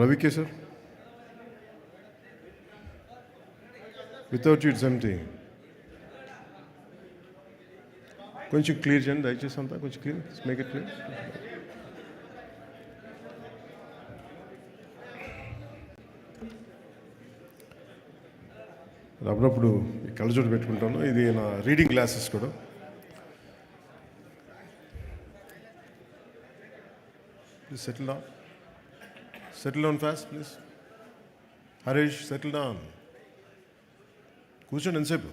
రవికే sir, without it's empty. కొంచెం clear చేయండి దయచేసి, అంతా కొంచెం క్లియర్, మేక్ ఇట్ క్లియర్. అప్పుడప్పుడు ఈ కళ్ళజోడు పెట్టుకుంటాను. ఇది నా రీడింగ్ గ్లాసెస్ కూడా. Please settle down, settle down fast please. Harish, settle down. కూర్చోండి ఎంతసేపు.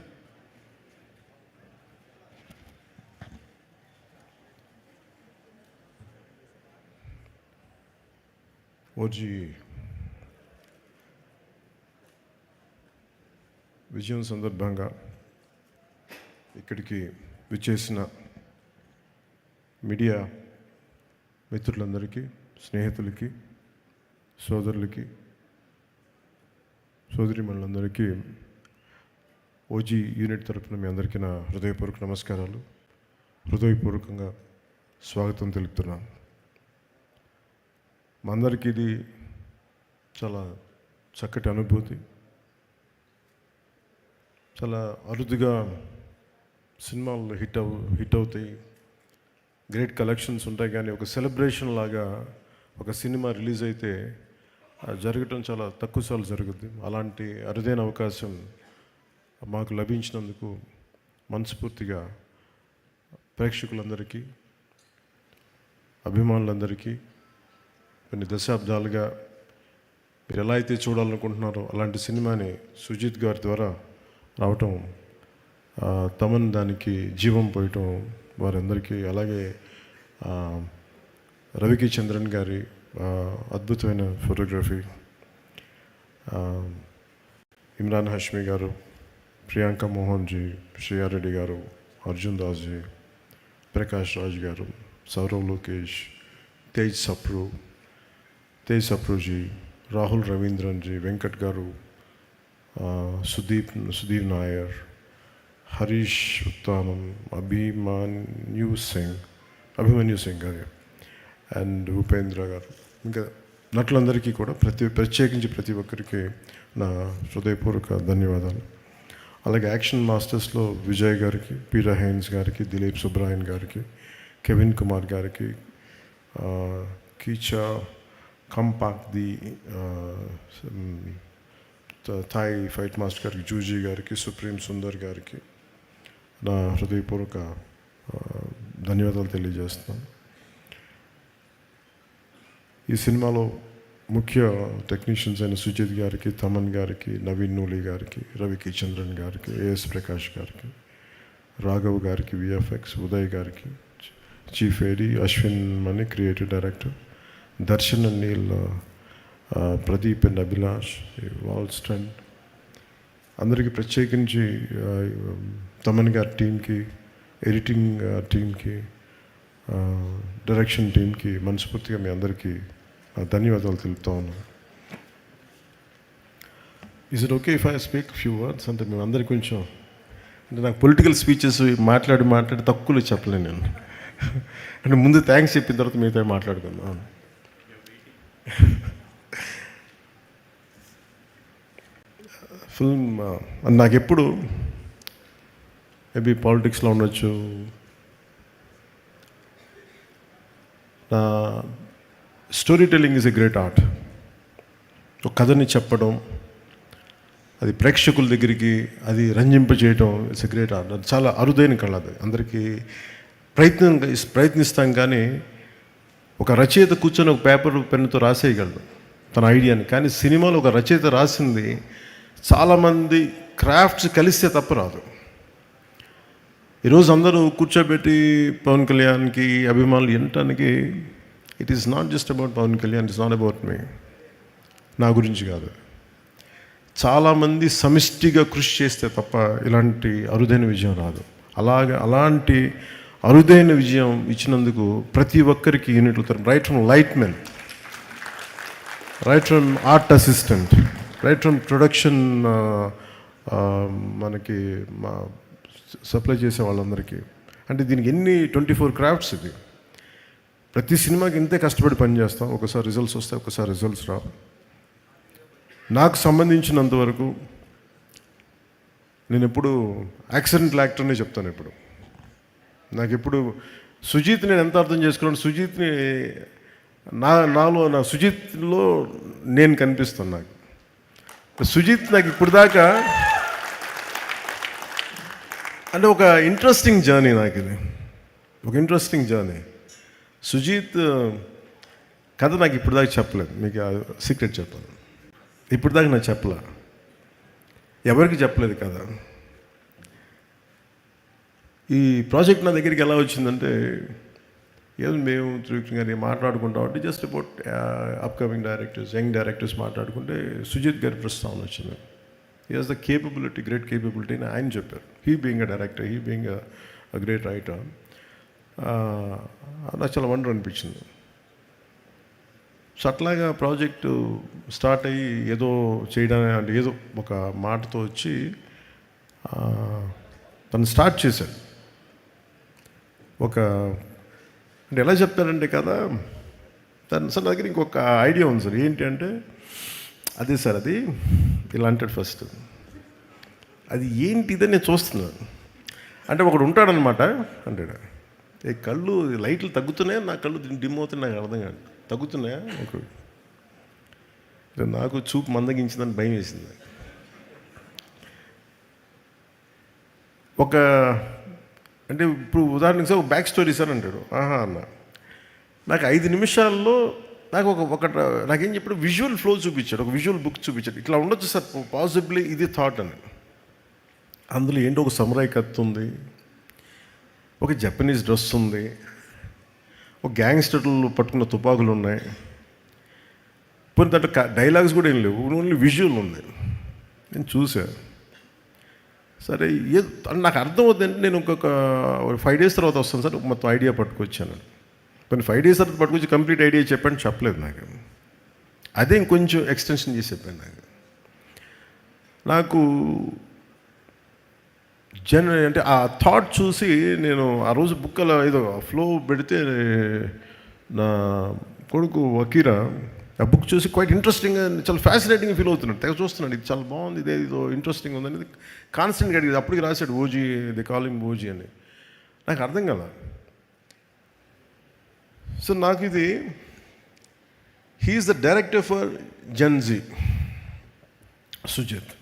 ఓజీ విజయం సందర్భంగా ఇక్కడికి విచ్చేసిన మీడియా మిత్రులందరికీ, స్నేహితులకి, సోదరులకి, సోదరిమణులందరికీ ఓజీ యూనిట్ తరఫున మీ అందరికీ నా హృదయపూర్వక నమస్కారాలు, హృదయపూర్వకంగా స్వాగతం తెలుపుతున్నాను. మా అందరికీ ఇది చాలా చక్కటి అనుభూతి. చాలా అరుదుగా సినిమాలు హిట్ అవుతాయి, గ్రేట్ కలెక్షన్స్ ఉంటాయి, కానీ ఒక సెలబ్రేషన్ లాగా ఒక సినిమా రిలీజ్ అయితే జరగటం చాలా తక్కువ సార్లు జరుగుద్ది. అలాంటి అరుదైన అవకాశం మాకు లభించినందుకు మనస్ఫూర్తిగా ప్రేక్షకులందరికీ, అభిమానులందరికీ, కొన్ని దశాబ్దాలుగా మీరు ఎలా అయితే చూడాలనుకుంటున్నారో అలాంటి సినిమాని సుజిత్ గారి ద్వారా రావటం, తమన్ దానికి జీవం పోయటం వారందరికీ, అలాగే రవికి చంద్రన్ గారి అద్భుతమైన ఫోటోగ్రఫీ, ఇమ్రాన్ హష్మి గారు, ప్రియాంక మోహన్ జీ, శ్రేయారెడ్డి గారు, అర్జున్ దాస్ జీ, ప్రకాష్ రాజ్ గారు, సౌరవ్ లోకేష్, తేజ్ సప్రూజీ, రాహుల్ రవీంద్రన్ జీ, వెంకట్ గారు, సుదీప్ నాయర్, హరీష్ ఉత్తానం, అభిమన్యు సింగ్ గారు అండ్ ఉపేంద్ర గారు, ఇంకా నటులందరికీ కూడా ప్రత్యేకించి ప్రతి ఒక్కరికి నా హృదయపూర్వక ధన్యవాదాలు. అలాగే యాక్షన్ మాస్టర్స్లో విజయ్ గారికి, పీటర్ హైన్స్ గారికి, దిలీప్ సుబ్రాయన్ గారికి, కెవిన్ కుమార్ గారికి, కీచా కంపాక్ ది థాయ్ ఫైట్ మాస్టర్ గారికి, జూజీ గారికి, సుప్రీం సుందర్ గారికి నా హృదయపూర్వక ధన్యవాదాలు తెలియజేస్తున్నాను. ఈ సినిమాలో ముఖ్య టెక్నీషియన్స్ అయిన సుజిత్ గారికి, తమన్ గారికి, నవీన్ నూలి గారికి, రవికి చంద్రన్ గారికి, ఏఎస్ ప్రకాష్ గారికి, రాఘవ్ గారికి, విఎఫ్ఎక్స్, ఉదయ్ గారికి, chief AD, Ashwin Mani creative director, Darshan and Neel, Pradeep and Abhilash, Walston, అందరికీ ప్రత్యేకించి తమన్ గారి టీంకి, ఎడిటింగ్ టీంకి, డైరెక్షన్ టీంకి మనస్ఫూర్తిగా మీ అందరికీ ధన్యవాదాలు తెలుపుతా ఉన్నాను. Is it okay if I speak few words? అంటే మేము అందరికీ కొంచెం, అంటే నాకు పొలిటికల్ స్పీచెస్ మాట్లాడి తక్కువలో చెప్పలేను నేను. అంటే ముందు థ్యాంక్స్ చెప్పిన తర్వాత మిగతా మాట్లాడుకుందాం. ఫిల్మ్ నాకు ఎప్పుడు మేబీ పాలిటిక్స్లో ఉండొచ్చు, story telling is a great art. ఒక కథని చెప్పడం, అది ప్రేక్షకుల దగ్గరికి అది రంజింపజేయడం, ఇట్స్ ఎ గ్రేట్ ఆర్ట్. అది చాలా అరుదైన కళ. అది అందరికీ ప్రయత్నిస్తాం, కానీ ఒక రచయిత కూర్చొని ఒక పేపర్ పెన్నుతో రాసేయగలడు తన ఐడియాని. కానీ సినిమాలో ఒక రచయిత రాసింది చాలామంది క్రాఫ్ట్స్ కలిస్తే తప్ప రాదు. ఈరోజు అందరూ కూర్చోబెట్టి పవన్ కళ్యాణ్కి అభిమానులు వినటానికి, it is not just about Pawan Kalyan, it's not about me, నా గురించి కాదు. చాలామంది సమిష్టిగా కృషి చేస్తే తప్ప ఇలాంటి అరుదైన విజయం రాదు. అలాంటి అరుదైన విజయం ఇచ్చినందుకు ప్రతి ఒక్కరికి యూనిట్లు, right from light men, right from art assistant, right from production, మనకి మా సప్లై చేసే వాళ్ళందరికీ. అంటే దీనికి ఎన్ని 24 క్రాఫ్ట్స్ ఇది. ప్రతి సినిమాకి ఇంతే కష్టపడి పనిచేస్తాం. ఒకసారి రిజల్ట్స్ వస్తాయి, ఒకసారి రిజల్ట్స్ రావు. నాకు సంబంధించినంత వరకు నేను ఎప్పుడు యాక్సిడెంటల్ యాక్టర్నే చెప్తాను. నాకు ఎప్పుడు సుజీత్ నేను ఎంత అర్థం చేసుకున్నాను, సుజీత్ని నా సుజీత్లో నేను కనిపిస్తాను. నాకు సుజీత్ నాకు ఇప్పుడు దాకా అంటే ఒక ఇంట్రెస్టింగ్ జర్నీ. నాకు ఇది ఒక ఇంట్రెస్టింగ్ జర్నీ. సుజీత్ కథ నాకు ఇప్పుడు దాకా చెప్పలేదు. మీకు సీక్రెట్ చెప్పాను, ఇప్పుడు దాకా నాకు చెప్పలే, ఎవరికి చెప్పలేదు కదా. ఈ ప్రాజెక్ట్ నా దగ్గరికి ఎలా వచ్చిందంటే, ఏదో మేము త్రివిక్రమ్ గారిని మాట్లాడుకుంటాం అంటే just about upcoming directors, young directors మాట్లాడుకుంటే సుజిత్ గారి ప్రస్తావన వచ్చింది. He has the capability, great capability అని ఆయన చెప్పారు. He being a director, he being a great writer. నాకు చాలా వండర్ అనిపించింది. సో అట్లాగా ప్రాజెక్టు స్టార్ట్ అయ్యి ఏదో చేయడానికి అంటే ఏదో ఒక మాటతో వచ్చి తను స్టార్ట్ చేశాడు. అంటే ఎలా చెప్తారంటే కదా, సార్ నా దగ్గర ఇంకొక ఐడియా ఉంది సార్. ఏంటి అంటే, అదే సార్ అది ఇలా అంటాడు ఫస్ట్. అది ఏంటి ఇదని నేను చూస్తున్నాను అంటే ఒకడు ఉంటాడనమాట అంటాడు, ఏ కళ్ళు లైట్లు తగ్గుతున్నాయా, నా కళ్ళు డిమ్ అవుతున్నాయి, నాకు అర్థం కాదు, తగ్గుతున్నాయా ఒకడు. నాకు చూపు మందగించిందని భయం వేసింది. అంటే ఇప్పుడు ఉదాహరణకి సార్ బ్యాక్ స్టోరీ సార్ అంటాడు. అన్న నాకు 5 నిమిషాల్లో నాకు నాకేం చెప్పాడు, విజువల్ ఫ్లో చూపించాడు, ఒక విజువల్ బుక్ చూపించాడు. ఇట్లా ఉండొచ్చు సార్ పాసిబ్లీ, ఇది థాట్ అని. అందులో ఏంటో ఒక సమురాయ్ కత్తి ఉంది, ఒక జపనీస్ డ్రెస్ ఉంది, ఒక గ్యాంగ్స్టర్లు పట్టుకున్న తుపాకులు ఉన్నాయి, పోనీ దాంట్లో డైలాగ్స్ కూడా ఏం లేవు, ఓన్లీ విజువల్ ఉంది. నేను చూశాను. సరే నాకు అర్థం అవుతుందంటే నేను ఇంకొక 5 days తర్వాత వస్తాను సార్, మొత్తం ఐడియా పట్టుకొచ్చాను. కానీ 5 days తర్వాత పట్టుకొచ్చి కంప్లీట్ ఐడియా చెప్పలేదు నాకు. అదే ఇంకొంచెం ఎక్స్టెన్షన్ చేసి చెప్పాను. నాకు అంటే ఆ థాట్ చూసి నేను ఆ రోజు బుక్ అలా ఏదో ఫ్లో పెడితే నా కొడుకు వకీరా ఆ బుక్ చూసి క్వైట్ ఇంట్రెస్టింగ్గా, చాలా ఫ్యాసినేటింగ్గా ఫీల్ అవుతున్నాడు. తెగ చూస్తున్నాడు, ఇది చాలా బాగుంది, ఇదేదో ఇంట్రెస్టింగ్ ఉందనేది కాన్స్టెంట్గా అడిగేది. అప్పటికి రాశాడు ఓజీ, ది కాలింగ్ ఓజీ అని. నాకు అర్థం కదా. సో నాకు ఇది, he is the director for Gen Z, Sujeeth.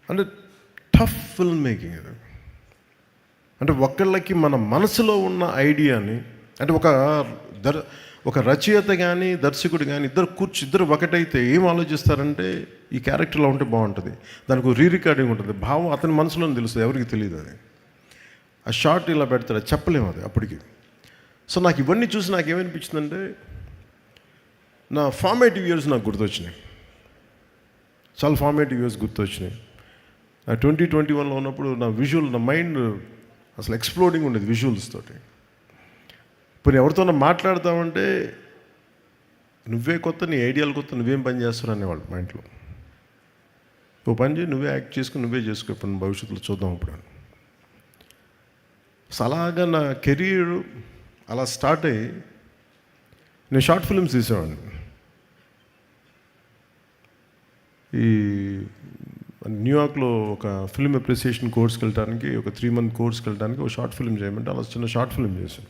అంటే టఫ్ ఫిల్మ్ మేకింగ్ ఇది. అంటే ఒకళ్ళకి మన మనసులో ఉన్న ఐడియాని, అంటే ఒక రచయిత కానీ దర్శకుడు కానీ ఇద్దరు ఒకటైతే ఏం ఆలోచిస్తారంటే, ఈ క్యారెక్టర్లో ఉంటే బాగుంటుంది, దానికి రీరికార్డింగ్ ఉంటుంది, భావం అతని మనసులోనే తెలుస్తుంది, ఎవరికి తెలియదు. అది ఆ షార్ట్ ఇలా పెడతారు, అది చెప్పలేము అది అప్పటికి. సో నాకు ఇవన్నీ చూసి నాకు ఏమనిపించిందంటే, నా ఫార్మేటివ్ ఇయర్స్ నాకు గుర్తొచ్చినాయి, చాలా ఫార్మేటివ్ ఇయర్స్ గుర్తొచ్చినాయి. నా 2021లో ఉన్నప్పుడు నా మైండ్ అసలు ఎక్స్ప్లోడింగ్ ఉండేది విజువల్స్ తోటి. ఇప్పుడు ఎవరితోనో మాట్లాడతామంటే, నువ్వే కొత్త, నీ ఐడియాలు కొత్త, నువ్వేం పని చేస్తావు అనేవాళ్ళు మా ఇంట్లో. ఓ పని చేయి, నువ్వే యాక్ట్ చేసుకుని నువ్వే చేసుకో, ఇప్పుడు భవిష్యత్తులో చూద్దాం ఇప్పుడు. అలాగా నా కెరీర్ అలా స్టార్ట్ అయ్యి నేను షార్ట్ ఫిల్మ్స్ తీసేవాడిని. ఈ న్యూయార్క్లో ఒక ఫిల్మ్ అప్రిసియేషన్ కోర్స్కి వెళ్ళడానికి, ఒక 3 month కోర్స్కి వెళ్ళడానికి ఒక షార్ట్ ఫిల్మ్ చేయమంటే అలా చిన్న షార్ట్ ఫిల్మ్ చేశాను.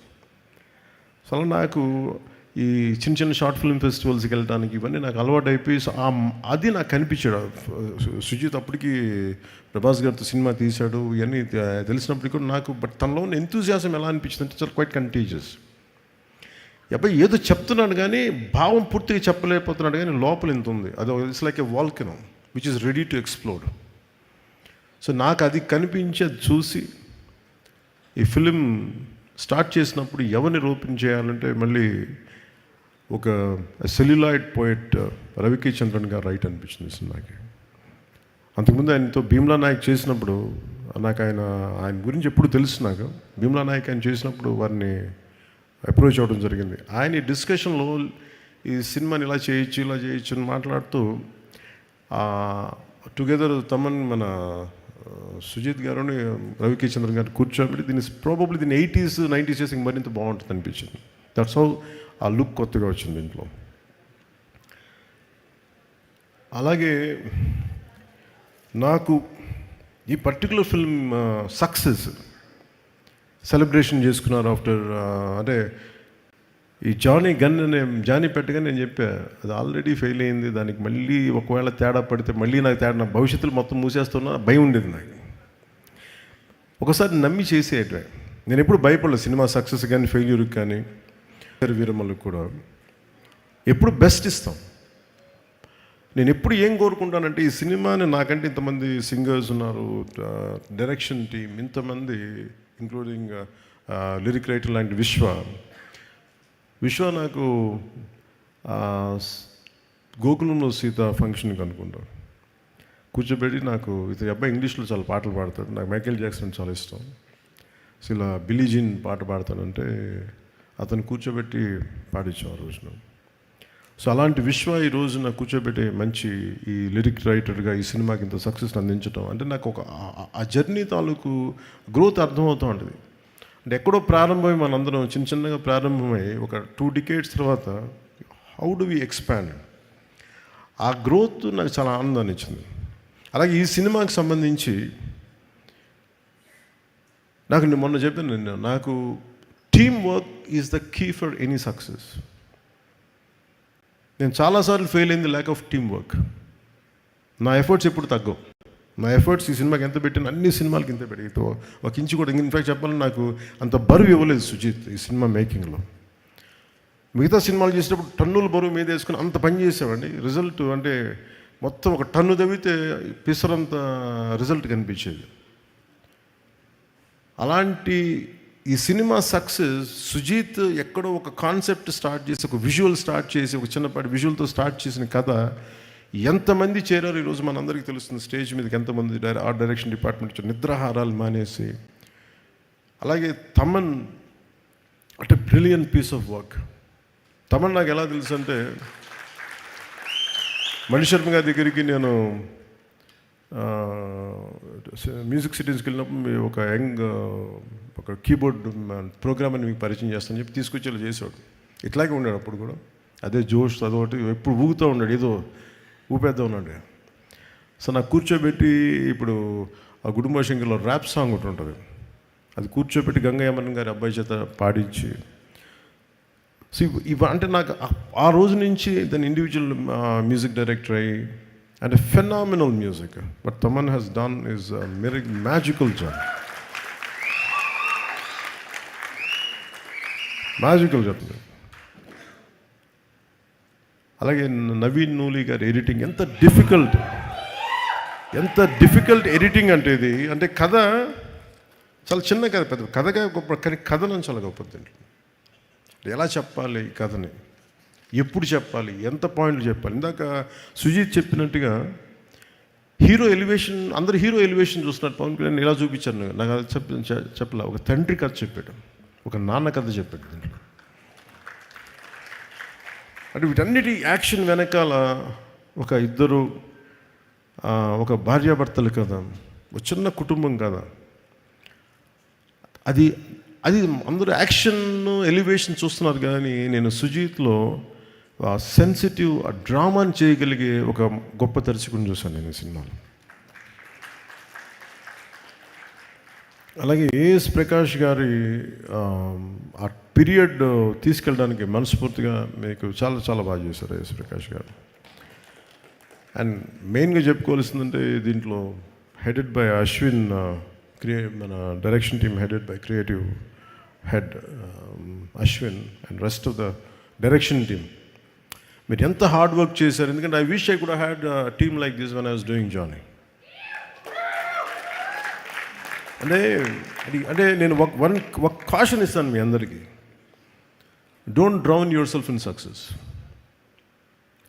అసలు నాకు ఈ చిన్న షార్ట్ ఫిల్మ్ ఫెస్టివల్స్కి వెళ్ళడానికి ఇవన్నీ నాకు అలవాటు అయిపోయి, అది నాకు కనిపించాడు. సుజిత్ అప్పటికి ప్రభాస్ గారితో సినిమా తీశాడు, ఇవన్నీ తెలిసినప్పటికీ కూడా నాకు తనలో ఉన్న ఎంతూజియాజం ఎలా అనిపించింది అంటే, చాలా క్వైట్ కంటేజియస్. అబ్బాయి ఏదో చెప్తున్నాడు కానీ భావం పూర్తిగా చెప్పలేకపోతున్నాడు, కానీ లోపల ఎంత ఉంది, అది it's like a volcano which is ready to explode. So నాకు అది కనిపించి, అది చూసి ఈ ఫిలిం స్టార్ట్ చేసినప్పుడు ఎవరిని రూపం చేయాలంటే, మళ్ళీ ఒక సెల్యులాయిడ్ పోయెట్ రవికే చంద్రన్ గారు రైట్ అనిపించింది సినిమాకి. అంతకుముందు ఆయనతో భీమ్లా నాయక్ చేసినప్పుడు నాకు ఆయన గురించి ఎప్పుడు తెలుసు. నాకు భీమ్లా నాయక్ ఆయన చేసినప్పుడు వారిని అప్రోచ్ అవ్వడం జరిగింది. ఆయన ఈ డిస్కషన్లో ఈ సినిమాని ఇలా చేయొచ్చు అని మాట్లాడుతూ, టుగెదర్ తమన్ మన సుజిత్ గారుని రవికే చంద్రన్ గారు కూర్చోబెట్టి దీన్ని ప్రాబబ్లీ దీన్ని 80s 90s చేసి మరింత బాగుంటుంది అనిపించింది. దట్స్ హౌ ఆ లుక్ కొత్తగా వచ్చింది దీంట్లో. అలాగే నాకు ఈ పర్టికులర్ ఫిల్మ్ సక్సెస్ సెలబ్రేషన్ చేసుకున్నారు ఆఫ్టర్ అంటే ఈ జానీ పెట్టగా నేను చెప్పా అది ఆల్రెడీ ఫెయిల్ అయింది, దానికి మళ్ళీ ఒకవేళ తేడా పడితే మళ్ళీ నాకు తేడా నా భవిష్యత్తులో మొత్తం మూసేస్తున్నా భయం ఉండేది నాకు. ఒకసారి నమ్మి చేసేట నేను ఎప్పుడు భయపడలేదు సినిమా సక్సెస్ కానీ ఫెయిల్యూర్కి కానీ వీరమ్మలకు కూడా ఎప్పుడు బెస్ట్ ఇస్తాం. నేను ఎప్పుడు ఏం కోరుకుంటానంటే ఈ సినిమాని నాకంటే ఇంతమంది సింగర్స్ ఉన్నారు, డైరెక్షన్ టీమ్ ఇంతమంది ఇంక్లూడింగ్ లిరిక్ రైటర్ లాంటి విశ్వ నాకు గోకులంలో సీత ఫంక్షన్కి అనుకుంటాను కూర్చోబెట్టి నాకు ఇతని అబ్బాయి ఇంగ్లీష్లో చాలా పాటలు పాడతాడు, నాకు మైకేల్ జాక్సన్ చాలా ఇష్టం, సో ఇలా బిల్లీ జీన్ పాట పాడతానంటే అతను కూర్చోబెట్టి పాడించాం ఆ రోజున. సో అలాంటి ఈ రోజున కూర్చోబెట్టి మంచి ఈ లిరిక్ రైటర్గా ఈ సినిమాకి ఇంత సక్సెస్ని అందించడం అంటే నాకు ఒక ఆ జర్నీ తాలూకు గ్రోత్ అర్థమవుతూ ఉంటుంది. అంటే ఎక్కడో ప్రారంభమై మనందరం చిన్నగా ప్రారంభమై ఒక 2 decades తర్వాత హౌ డు వి ఎక్స్పాండ్, ఆ గ్రోత్ నాకు చాలా ఆనందాన్ని ఇచ్చింది. అలాగే ఈ సినిమాకి సంబంధించి నేను మొన్న చెప్పాను, నాకు team work is the key for any success. నేను చాలాసార్లు ఫెయిల్ అయింది ల్యాక్ ఆఫ్ టీమ్ వర్క్. నా ఎఫర్ట్స్ ఎప్పుడు తగ్గవు. నా ఎఫర్ట్స్ ఈ సినిమాకి ఎంత పెట్టిన అన్ని సినిమాలకి ఇంత పెట్టి ఒక ఇంచు కూడా ఇన్ఫాక్ట్ చెప్పాలని నాకు అంత బరువు ఇవ్వలేదు సుజిత్ ఈ సినిమా మేకింగ్లో. మిగతా సినిమాలు చేసేటప్పుడు టన్నుల బరువు మీద వేసుకుని అంత పని చేసామండి, రిజల్ట్ అంటే మొత్తం ఒక టన్ను తవ్వితే పిసరంత రిజల్ట్ కనిపించేది. అలాంటి ఈ సినిమా సక్సెస్ సుజిత్ ఎక్కడో ఒక కాన్సెప్ట్ స్టార్ట్ చేసి ఒక విజువల్ స్టార్ట్ చేసి ఒక చిన్నపాటి విజువల్తో స్టార్ట్ చేసిన కథ ఎంతమంది చేరారు ఈరోజు మనందరికీ తెలుస్తుంది. స్టేజ్ మీదకి ఎంతమంది ఆర్ట్ డైరెక్షన్ డిపార్ట్మెంట్ నిద్రాహారాలు మానేసి. అలాగే తమన్ అంటే brilliant piece of work. Thaman నాకు ఎలా తెలుసు అంటే మణిశర్మ గారి దగ్గరికి నేను మ్యూజిక్ సిటీస్కి వెళ్ళినప్పుడు ఒక కీబోర్డ్ ప్రోగ్రామ్ అని మీకు పరిచయం చేస్తాను చెప్పి తీసుకొచ్చేలా చేసేవాడు. ఇట్లాగే ఉన్నాడు అప్పుడు కూడా, అదే జోష్ అదొకటి ఎప్పుడు ఊగుతూ ఉన్నాడు, ఏదో ఊపేద్దాం ఉన్నాడు. సో నాకు కూర్చోబెట్టి ఇప్పుడు ఆ కుటుంబ శంకర్లో ర్యాప్ సాంగ్ ఒకటి ఉంటుంది, అది కూర్చోబెట్టి గంగయ్యమన్ గారి అబ్బాయి చేత పాడించి. సో అంటే నాకు ఆ రోజు నుంచి దాని ఇండివిజువల్ మ్యూజిక్ డైరెక్టర్ అయ్యి and a phenomenal music. What Taman has done is a magical job. Magical job. అలాగే నవీన్ నూలి గారి ఎడిటింగ్ ఎంత డిఫికల్ట్ ఎడిటింగ్ అంటే ఇది. అంటే కథ చాలా చిన్న కథ, పెద్ద కథగా గొప్ప, కానీ కథనం చాలా గొప్పది. ఎలా చెప్పాలి ఈ కథని, ఎప్పుడు చెప్పాలి, ఎంత పాయింట్లు చెప్పాలి. ఇందాక సుజిత్ చెప్పినట్టుగా హీరో ఎలివేషన్, అందరు హీరో ఎలివేషన్ చూస్తున్నారు. పవన్ కళ్యాణ్ ఇలా చూపించాను, నాకు అది చెప్పలే. ఒక తండ్రి కథ చెప్పాడు, ఒక నాన్న కథ చెప్పాడు దీంట్లో. అంటే వీటన్నిటి యాక్షన్ వెనకాల ఒక ఇద్దరు ఒక భార్యాభర్తల కథ, ఒక చిన్న కుటుంబం కథ. అది అందరూ యాక్షన్ ఎలివేషన్ చూస్తున్నారు, కానీ నేను సుజిత్లో సెన్సిటివ్ డ్రామాని చేయగలిగే ఒక గొప్ప దర్శకుని చూశాను నేను ఈ సినిమాలో. అలాగే ఏఎస్ ప్రకాష్ గారి ఆ పీరియడ్ తీసుకెళ్ళడానికి మనస్ఫూర్తిగా మీకు చాలా చాలా బాగా చేశారు ఏఎస్ ప్రకాష్ గారు. అండ్ మెయిన్గా చెప్పుకోవాల్సిందంటే దీంట్లో హెడెడ్ బై అశ్విన్, మన direction team headed by creative head Ashwin and rest of the direction team. మీరు ఎంత హార్డ్ వర్క్ చేశారు. ఎందుకంటే I wish I could had team like this when I was doing Johnny. అంటే నేను ఒక కాషన్ ఇస్తాను మీ అందరికీ, don't drown yourself in success.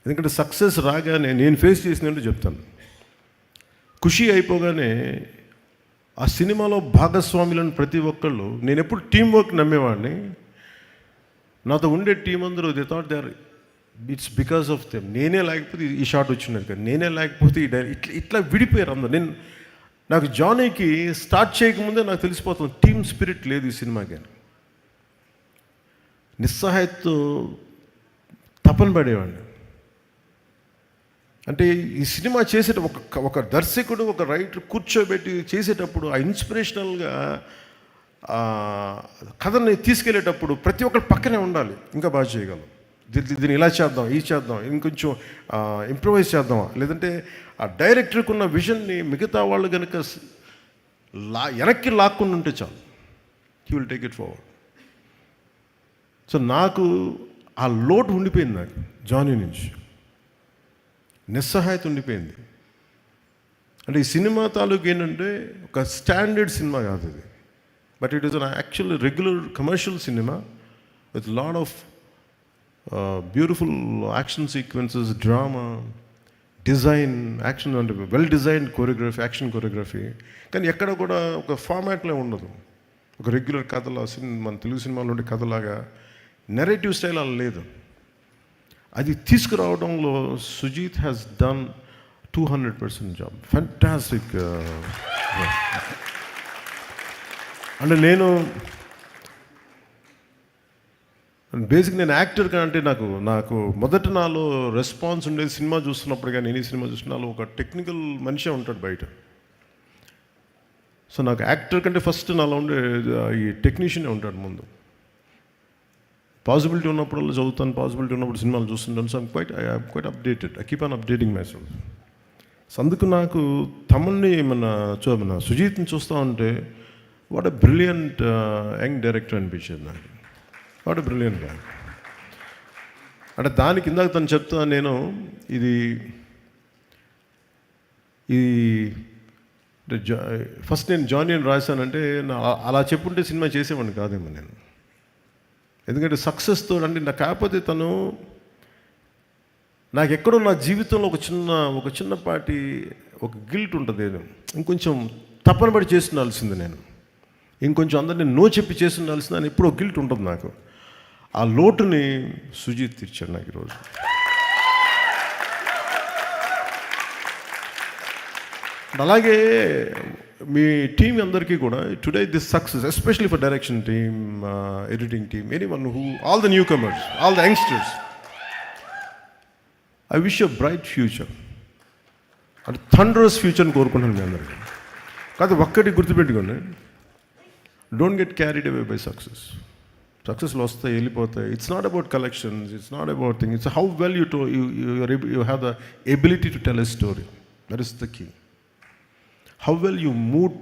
ఎందుకంటే సక్సెస్ రాగానే నేను ఫేస్ చేసినట్టు చెప్తాను. ఖుషి అయిపోగానే ఆ సినిమాలో భాగస్వాములను ప్రతి ఒక్కళ్ళు, నేను ఎప్పుడు టీం వర్క్ నమ్మేవాడిని. నాతో ఉండే టీం అందరూ they thought they are it's because of them. నేనే లేకపోతే ఈ షాట్ వచ్చినది, కానీ నేనే లేకపోతే ఈ ఇట్లా విడిపోయారు అందరు. నాకు జానీకి స్టార్ట్ చేయకముందే నాకు తెలిసిపోతుంది టీమ్ స్పిరిట్ లేదు ఈ సినిమాకి. నిస్సహాయతతో తపన పడేవాడిని. అంటే ఈ సినిమా చేసేట ఒక దర్శకుడు ఒక రైటర్ కూర్చోబెట్టి చేసేటప్పుడు ఆ ఇన్స్పిరేషనల్గా కథని తీసుకెళ్ళేటప్పుడు ప్రతి ఒక్కరు పక్కనే ఉండాలి. ఇంకా బాగా చేయగలం, దీన్ని ఇలా చేద్దాం, ఈ చేద్దాం, ఇంకొంచెం ఇంప్రూవైజ్ చేద్దామా, లేదంటే ఆ డైరెక్టర్కి ఉన్న విజన్ని మిగతా వాళ్ళు కనుక వెనక్కి లాక్కుండా ఉంటే చాలు, he will take it forward. So నాకు ఆ లోటు ఉండిపోయింది, నాకు జానీ నుంచి నిస్సహాయత ఉండిపోయింది. అంటే ఈ సినిమా తాలూకు ఏంటంటే ఒక స్టాండర్డ్ సినిమా కాదు ఇది, but it is an actual regular commercial cinema with lot of beautiful action sequences, drama, design, action అంటే well designed choreography, action choreography. కానీ ఎక్కడ కూడా ఒక ఫార్మాట్లో ఉండదు. ఒక రెగ్యులర్ కథలా మన తెలుగు సినిమాలో ఉండే కథలాగా నెరేటివ్ స్టైల్ అలా లేదు. అది తీసుకురావడంలో Sujeeth has done 200% job. Fantastic. అంటే నేను బేసిక్ నేను యాక్టర్ కంటే నాకు మొదట నాలో రెస్పాన్స్ ఉండేది సినిమా చూస్తున్నప్పుడు. కానీ నేను ఈ సినిమా చూసినాలో ఒక టెక్నికల్ మనిషే ఉంటాడు బయట. సో నాకు యాక్టర్ కంటే ఫస్ట్ నాలో ఉండే ఈ టెక్నీషియనే ఉంటాడు ముందు. పాసిబిలిటీ ఉన్నప్పుడల్లా చదువుతాను, పాసిబిలిటీ ఉన్నప్పుడు సినిమాలు చూస్తుంటాను. So I'm quite updated, I keep on updating my self. So అందుకు నాకు తమన్ని మన సుజీత్ని చూస్తూ ఉంటే what a brilliant young director అనిపించేది నాకు. వాట్ ఎ బ్రిలియంట్ గా. అంటే దానికి ఇందాక తను చెప్తా, నేను ఇది ఫస్ట్ నేను జానీ అని రాశానంటే అలా చెప్పుంటే సినిమా చేసేవాడిని కాదేమో నేను. ఎందుకంటే సక్సెస్తో అంటే నాకు కాకపోతే తను నాకు ఎక్కడో నా జీవితంలో ఒక చిన్నపాటి ఒక గిల్ట్ ఉంటుంది. ఇంకొంచెం తప్పన పడి చేసి ఉండాల్సింది, నేను ఇంకొంచెం అందరినీ నో చెప్పి చేసి ఉండాల్సింది అని ఎప్పుడో గిల్ట్ ఉంటుంది నాకు. ఆ లోటుని సుజీత్ తీర్చాడు నాకు ఈరోజు. అలాగే మీ టీం అందరికీ కూడా today this success, especially for direction team, editing team, anyone who, all the newcomers, all the youngsters, I wish you bright future. అంటే థండరస్ ఫ్యూచర్ని కోరుకుంటున్నాను మీ అందరికీ. కాదు ఒక్కటి గుర్తుపెట్టుకోండి, don't get carried away by success. సక్సెస్లో వస్తాయి, వెళ్ళిపోతాయి. It's not about collections, it's not about thing, it's how well you have the ability to tell a story. That is the key. How well you move